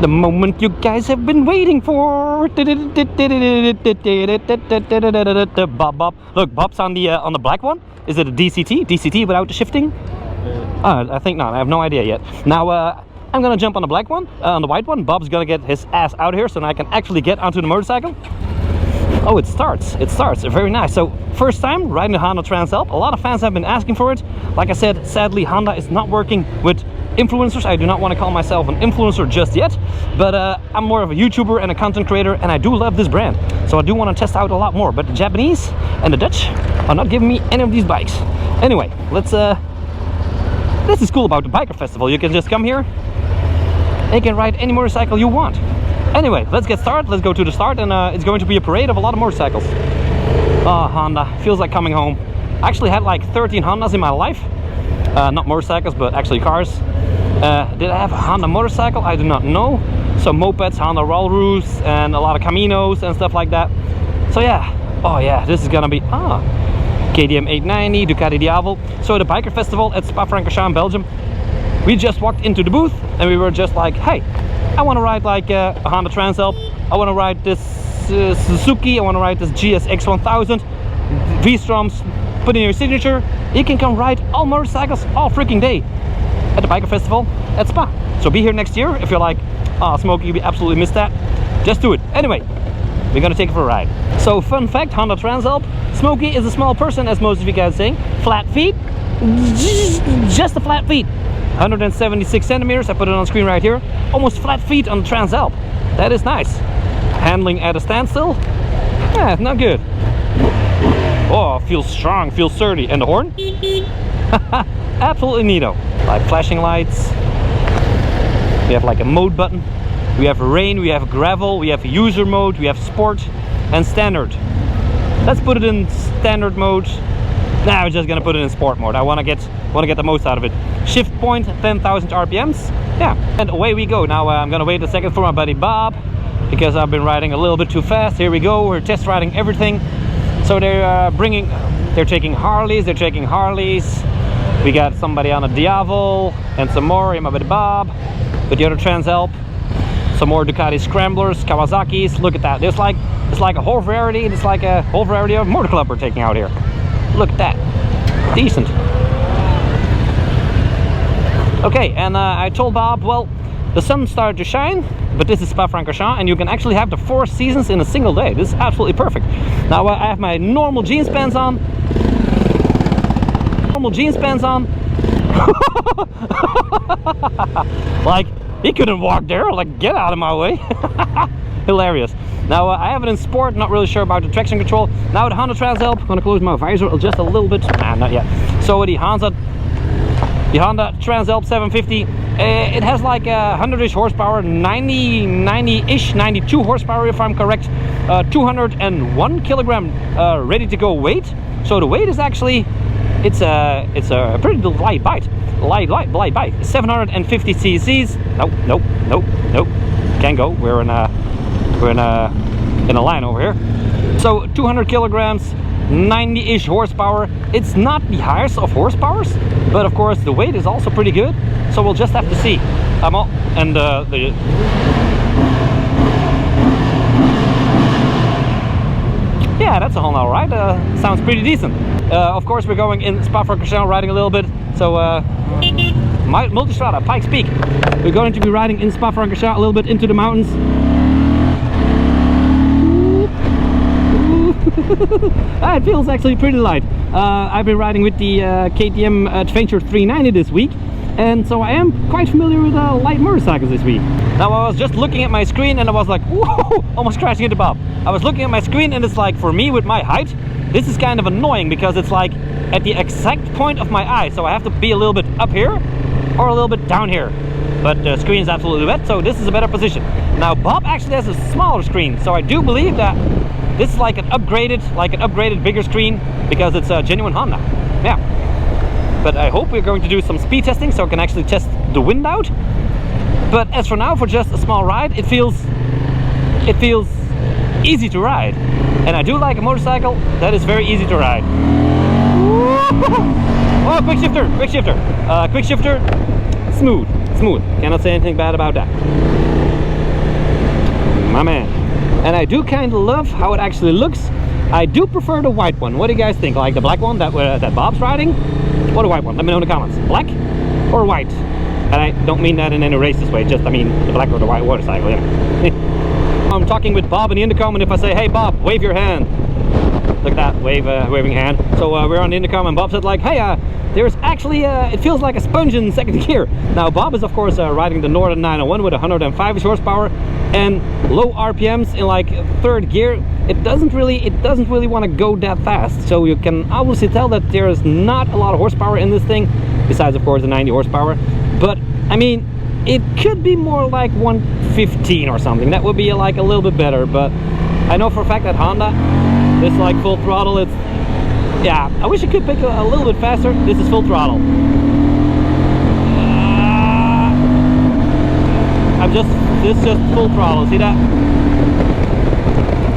The moment you guys have been waiting for. Bob. Look, Bob's on the black one. Is it a DCT? DCT without the shifting? I think not. I have no idea yet. Now I'm gonna jump on the black one, on the white one. Bob's gonna get his ass out here so I can actually get onto the motorcycle. Oh, it starts. It starts. Very nice. So first time riding the Honda Transalp. A lot of fans have been asking for it. Like I said, sadly Honda is not working with influencers. I do not want to call myself an influencer just yet, but I'm more of a YouTuber and a content creator, and I do love this brand, so I do want to test out a lot more. But the Japanese and the Dutch are not giving me any of these bikes. Anyway, let's this is cool about the biker festival. You can just come here and you can ride any motorcycle you want. Anyway, let's get started. Let's go to the start, and it's going to be a parade of a lot of motorcycles. Oh, Honda, feels like coming home. I actually had like 13 Hondas in my life. Not motorcycles, but actually cars. Did I have a Honda motorcycle? I do not know. Some mopeds, Honda Rollroos, and a lot of Caminos and stuff like that. So yeah, oh yeah, this is gonna be KTM 890, Ducati Diavel. So the biker festival at Spa Francorchamps, Belgium. We just walked into the booth and we were just like, hey, I want to ride like a Honda Transalp. I want to ride this Suzuki. I want to ride this GSX 1000. V-Stroms. Put in your signature. You can come ride all motorcycles all freaking day at the biker festival at Spa. So be here next year. If you're like, oh, Smokey, we absolutely missed that, just do it. Anyway, we're gonna take it for a ride. So fun fact, Honda Transalp. Smokey is a small person, as most of you guys saying. Flat feet, just the flat feet. 176 centimeters. I put it on screen right here. Almost flat feet on the Transalp. That is nice. Handling at a standstill. Yeah, not good. Oh, feels strong, feels sturdy. And the horn? Absolutely neato. Like flashing lights. We have like a mode button. We have rain, we have gravel, we have user mode, we have sport and standard. Let's put it in standard mode. Nah, we're just gonna put it in sport mode. I wanna get the most out of it. Shift point, 10,000 RPMs. Yeah, and away we go. Now I'm gonna wait a second for my buddy Bob, because I've been riding a little bit too fast. Here we go, we're test riding everything. So they're taking Harleys, We got somebody on a Diavel and some more. And my buddy Bob with the other Transalp. Some more Ducati Scramblers, Kawasaki's. Look at that. It's like a whole variety. It's like a whole variety of motor club we're taking out here. Look at that. Decent. Okay, and I told Bob, well, the sun started to shine, but this is Spa Francorchamps, and you can actually have the 4 seasons in a single day. This is absolutely perfect. Now I have my normal jeans pants on. Like, he couldn't walk there. Like, get out of my way. Hilarious. Now I have it in sport. Not really sure about the traction control. Now the Honda Transalp. I'm gonna close my visor just a little bit. Nah, not yet. So the Honda Transalp 750. It has like 100-ish horsepower, 90-ish, 92 horsepower if I'm correct. 201 kilogram ready to go weight. So the weight is actually, it's a pretty light bike. Light bike. 750 cc's. Nope. Can't go. We're in a line over here. So 200 kilograms, 90-ish horsepower. It's not the highest of horsepowers, but of course the weight is also pretty good. So we'll just have to see. Yeah, that's a Honda, right? Sounds pretty decent. Of course, we're going in Spa Francorchamps, riding a little bit. So, Multistrada, Pikes Peak. We're going to be riding in Spa Francorchamps a little bit into the mountains. It feels actually pretty light. I've been riding with the KTM Adventure 390 this week, and so I am quite familiar with light motorcycles this week. Now I was just looking at my screen and I was like, whoa, almost crashing into Bob. I was looking at my screen and it's like, for me with my height, this is kind of annoying because it's like at the exact point of my eye, so I have to be a little bit up here or a little bit down here. But the screen is absolutely wet, so this is a better position. Now Bob actually has a smaller screen, so I do believe that this is like an upgraded bigger screen because it's a genuine Honda. Yeah. But I hope we're going to do some speed testing so I can actually test the wind out. But as for now, for just a small ride, it feels easy to ride. And I do like a motorcycle that is very easy to ride. Oh, quick shifter, smooth. Cannot say anything bad about that. My man. And I do kind of love how it actually looks. I do prefer the white one. What do you guys think? Like the black one that Bob's riding, or the white one? Let me know in the comments. Black or white? And I don't mean that in any racist way, just I mean the black or the white motorcycle, yeah. I'm talking with Bob in the intercom, and if I say, hey Bob, wave your hand. Look at that, waving hand. So we're on the intercom, and Bob said like, hey, there's actually, it feels like a sponge in second gear. Now Bob is of course riding the Northern 901 with 105 horsepower and low RPMs in like third gear. It doesn't really want to go that fast. So you can obviously tell that there is not a lot of horsepower in this thing, besides of course the 90 horsepower. But I mean, it could be more like 115 or something. That would be like a little bit better. But I know for a fact that Honda, this like full throttle, it's, yeah, I wish it could pick a little bit faster. This is full throttle. This is just full throttle, see that?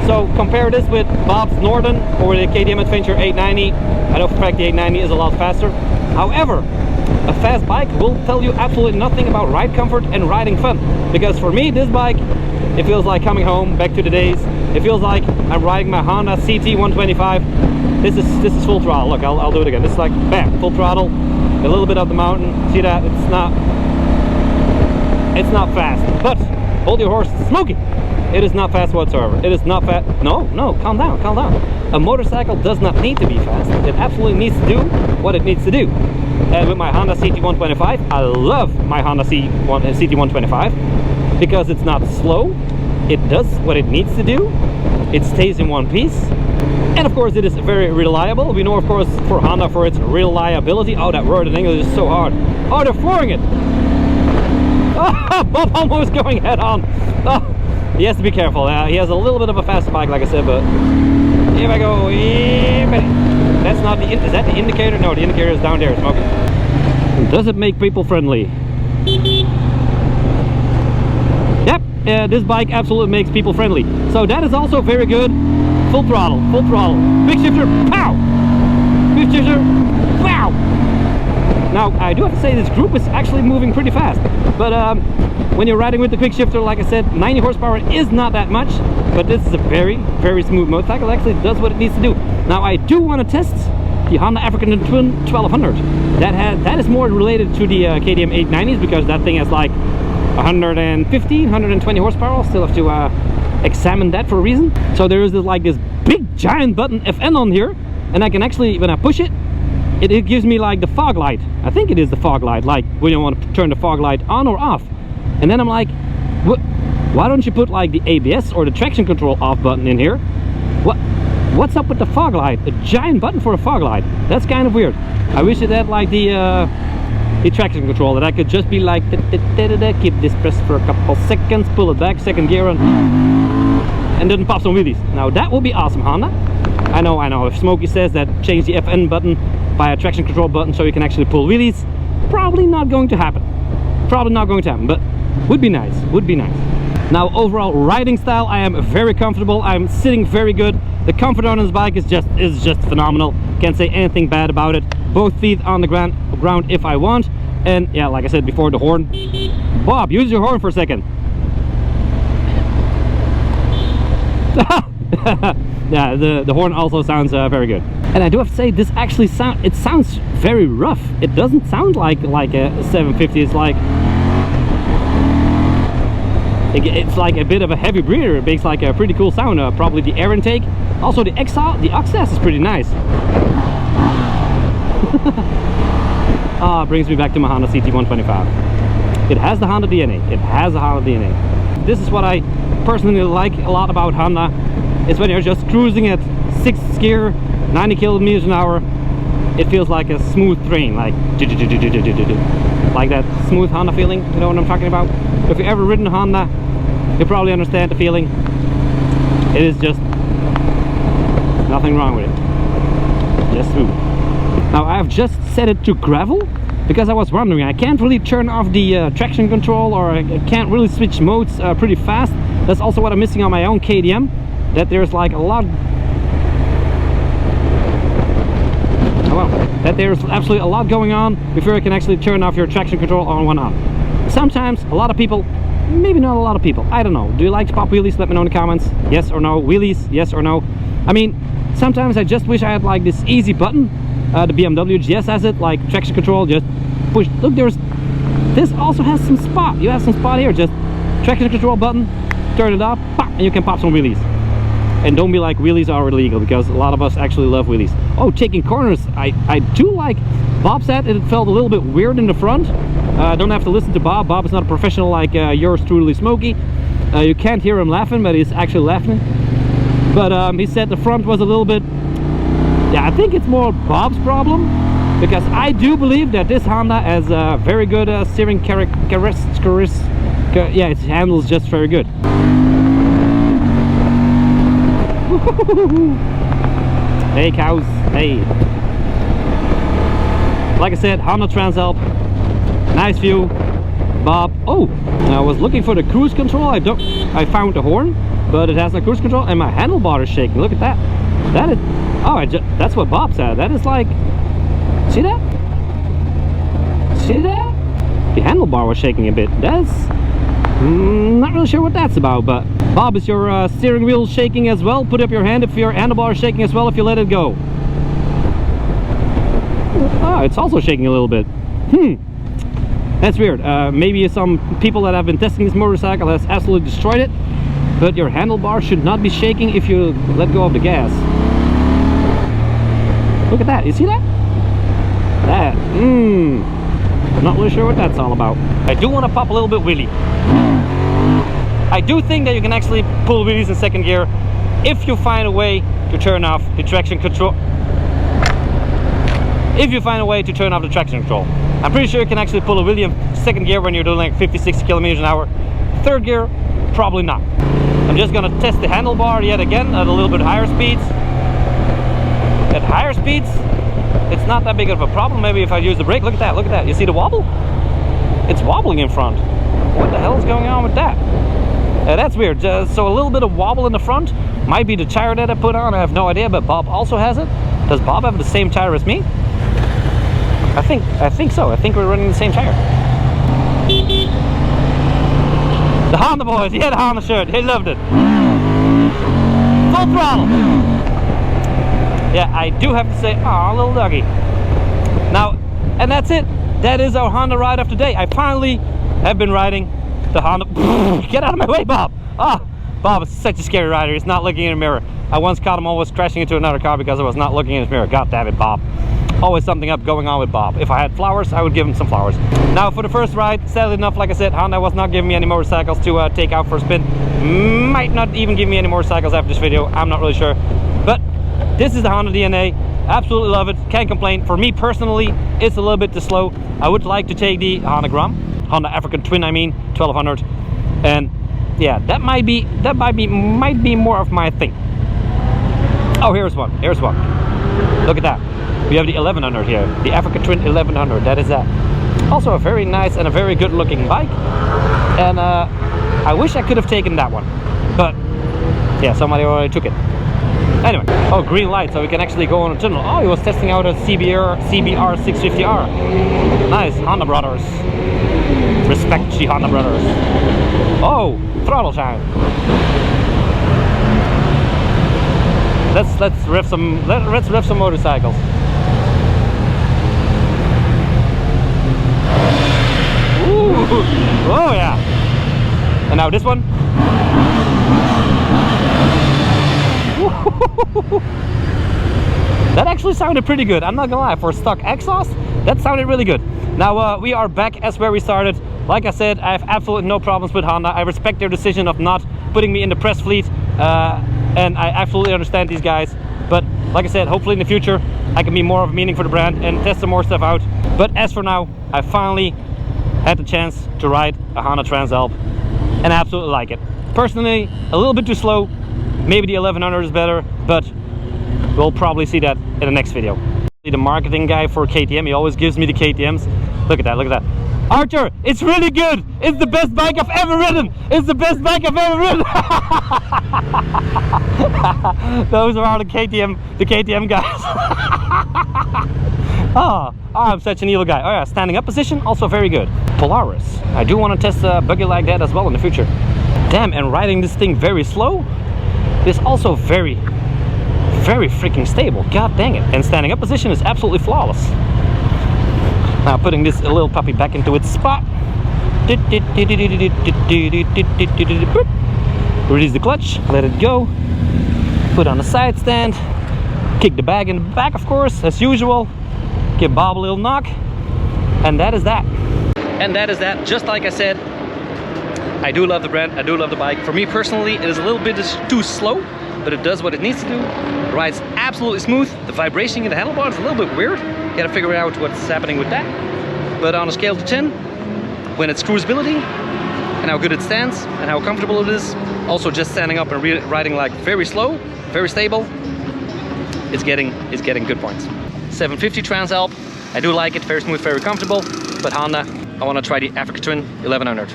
So compare this with Bob's Norton or the KTM Adventure 890. I know for a fact the 890 is a lot faster. However, a fast bike will tell you absolutely nothing about ride comfort and riding fun. Because for me, this bike, it feels like coming home, back to the days. It feels like I'm riding my Honda CT 125. This is full throttle. Look, I'll do it again. This is like bam, full throttle, a little bit up the mountain. See that? It's not fast. But hold your horse, Smokey. It is not fast whatsoever. It is not fast. No, calm down, calm down. A motorcycle does not need to be fast. It absolutely needs to do what it needs to do. And with my Honda CT 125, I love my Honda CT 125 because it's not slow. It does what it needs to do. It stays in one piece. And of course it is very reliable. We know of course for Honda for its reliability. Oh, that word in English is so hard. Oh, they're flooring it. Oh, Bob almost going head on. Oh, he has to be careful. He has a little bit of a fast bike, like I said, but here I go. That's not the, is that the indicator? No, the indicator is down there, Smokey. Does it make people friendly? Yep, this bike absolutely makes people friendly. So that is also very good. Full throttle, full throttle. Quick shifter, pow! Quick shifter, pow! Now, I do have to say this group is actually moving pretty fast. But when you're riding with the quick shifter, like I said, 90 horsepower is not that much. But this is a very, very smooth motorcycle. It actually does what it needs to do. Now, I do want to test the Honda African Twin 1200. That is more related to the KTM 890s because that thing has like 115, 120 horsepower. I'll still have to examine that for a reason. So there is this big giant button FN on here, and I can actually, when I push it, it gives me like the fog light. I think it is the fog light, like when you want to turn the fog light on or off. And then I'm like, why don't you put like the ABS or the traction control off button in here? What's up with the fog light? A giant button for a fog light. That's kind of weird. I wish it had like the traction control, that I could just be like, keep this pressed for a couple seconds, pull it back, second gear, and then pop some wheelies. Now that would be awesome, Honda. I know. If Smokey says that change the FN button by a traction control button so you can actually pull wheelies, probably not going to happen. Probably not going to happen, but would be nice. Would be nice. Now, overall riding style, I am very comfortable. I'm sitting very good. The comfort on this bike is just phenomenal. Can't say anything bad about it. Both feet on the ground if I want. And yeah, like I said before, the horn. Bob, use your horn for a second. Yeah, the horn also sounds very good. And I do have to say, this actually sounds very rough. It doesn't sound like a 750. It's like a bit of a heavy breather. It makes like a pretty cool sound. Probably the air intake. Also the exhaust is pretty nice. Brings me back to my Honda CT 125. It has the Honda DNA. It has the Honda DNA. This is what I personally like a lot about Honda. Is when you're just cruising at 6th gear, 90 kilometers an hour, it feels like a smooth train, like that smooth Honda feeling. You know what I'm talking about? If you've ever ridden a Honda, you probably understand the feeling. It is just nothing wrong with it. Just smooth. Now I've just set it to gravel because I was wondering, I can't really turn off the traction control, or I can't really switch modes pretty fast. That's also what I'm missing on my own KTM. That there's like a lot, that there's absolutely a lot going on before you can actually turn off your traction control on one arm. Sometimes a lot of people maybe not a lot of people. I don't know. Do you like pop wheelies? Let me know in the comments. Yes or no? Wheelies? Yes or no? I mean, sometimes I just wish I had like this easy button. The BMW GS has it, like traction control, just push. Look, this also has some spot. You have some spot here, just traction control button, turn it up, pop, and you can pop some wheelies. And don't be like wheelies are illegal, because a lot of us actually love wheelies. Oh, taking corners, I do like. Bob said it felt a little bit weird in the front. Don't have to listen to Bob. Bob is not a professional like yours truly, Smokey. You can't hear him laughing, but he's actually laughing. But he said the front was a little bit, yeah, I think it's more Bob's problem, because I do believe that this Honda has very good steering characteristics. Yeah, it handles just very good. Hey cows, hey. Like I said, Honda Transalp, nice view. Bob, oh, I was looking for the cruise control. I found the horn, but it has no cruise control, and my handlebar is shaking. Look at that. That is, oh, that's what Bob said. That is like, see that? See that? The handlebar was shaking a bit. That's not really sure what that's about, but Bob, is your steering wheel shaking as well? Put up your hand if your handlebar is shaking as well, if you let it go. Oh, it's also shaking a little bit. That's weird. Maybe some people that have been testing this motorcycle has absolutely destroyed it, but your handlebar should not be shaking if you let go of the gas. Look at that. You see that? That. Not really sure what that's all about. I do want to pop a little bit wheelie. I do think that you can actually pull wheelies in second gear if you find a way to turn off the traction control. If you find a way to turn off the traction control. I'm pretty sure you can actually pull a wheelie in second gear when you're doing like 50-60 kilometers an hour. Third gear, probably not. I'm just gonna test the handlebar yet again at a little bit higher speeds. At higher speeds, it's not that big of a problem. Maybe if I use the brake, look at that, look at that. You see the wobble? It's wobbling in front. What the hell is going on with that? That's weird. So a little bit of wobble in the front. Might be the tire that I put on, I have no idea, but Bob also has it. Does Bob have the same tire as me? I think so. I think we're running the same tire. The Honda boys, he had a Honda shirt. He loved it. Full throttle. Yeah, I do have to say, aw, little doggy. Now, and that's it. That is our Honda ride of today. I finally have been riding the Honda. Get out of my way, Bob. Ah, Bob is such a scary rider. He's not looking in the mirror. I once caught him almost crashing into another car because I was not looking in his mirror. God damn it, Bob. Always something up going on with Bob. If I had flowers, I would give him some flowers. Now for the first ride, sadly enough, like I said, Honda was not giving me any motorcycles to take out for a spin. Might not even give me any motorcycles after this video. I'm not really sure. But this is the Honda DNA. Absolutely love it. Can't complain. For me personally, it's a little bit too slow. I would like to take the Honda Gram, Honda African Twin, I mean, 1200. And yeah, that might be more of my thing. Oh, here's one. Here's one. Look at that. We have the 1100 here, the African Twin 1100. That is that. Also a very nice and a very good looking bike. And I wish I could have taken that one, but yeah, somebody already took it. Anyway, oh, green light, so we can actually go on a tunnel. Oh, he was testing out a CBR 650R. Nice, Honda brothers. Respect the Honda brothers. Oh, throttle time. Let's rev some motorcycles. Ooh, oh yeah. And now this one. That actually sounded pretty good. I'm not gonna lie, for stock exhaust, that sounded really good. Now we are back as where we started. Like I said, I have absolutely no problems with Honda. I respect their decision of not putting me in the press fleet. And I absolutely understand these guys, but like I said, hopefully in the future I can be more of a meaning for the brand and test some more stuff out. But as for now, I finally had the chance to ride a Honda Transalp and I absolutely like it. Personally, a little bit too slow. Maybe the 1100 is better, but we'll probably see that in the next video. The marketing guy for KTM, he always gives me the KTMs. Look at that, look at that. Arthur, it's really good. It's the best bike I've ever ridden. It's the best bike I've ever ridden. Those are all the KTM guys. Ah, I'm such an evil guy. Oh yeah, standing up position, also very good. Polaris. I do want to test a buggy like that as well in the future. Damn, and riding this thing very slow is also very freaking stable. God dang it. And standing up position is absolutely flawless. Now putting this little puppy back into its spot. Release the clutch, let it go. Put on the side stand. Kick the bag in the back, of course, as usual. Give Bob a little knock. And that is that. And that is that. Just like I said, I do love the brand, I do love the bike. For me personally, it is a little bit too slow, but it does what it needs to do. It rides absolutely smooth. The vibration in the handlebars is a little bit weird. You gotta figure out what's happening with that. But on a scale to 10, when it's cruisability, and how good it stands, and how comfortable it is, also just standing up and riding like very slow, very stable, it's getting good points. 750 Transalp, I do like it, very smooth, very comfortable. But Honda, I want to try the Africa Twin 1100.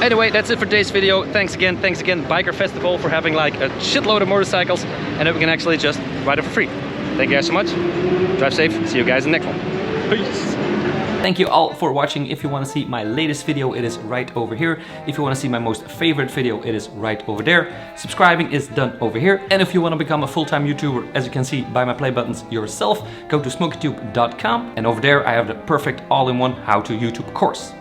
Anyway, that's it for today's video. Thanks again, Biker Festival, for having like a shitload of motorcycles, and that we can actually just ride it for free. Thank you guys so much. Drive safe. See you guys in the next one. Peace. Thank you all for watching. If you want to see my latest video, it is right over here. If you want to see my most favorite video, it is right over there. Subscribing is done over here. And if you want to become a full-time YouTuber, as you can see by my play buttons yourself, go to smokytube.com, and over there I have the perfect all-in-one how to YouTube course.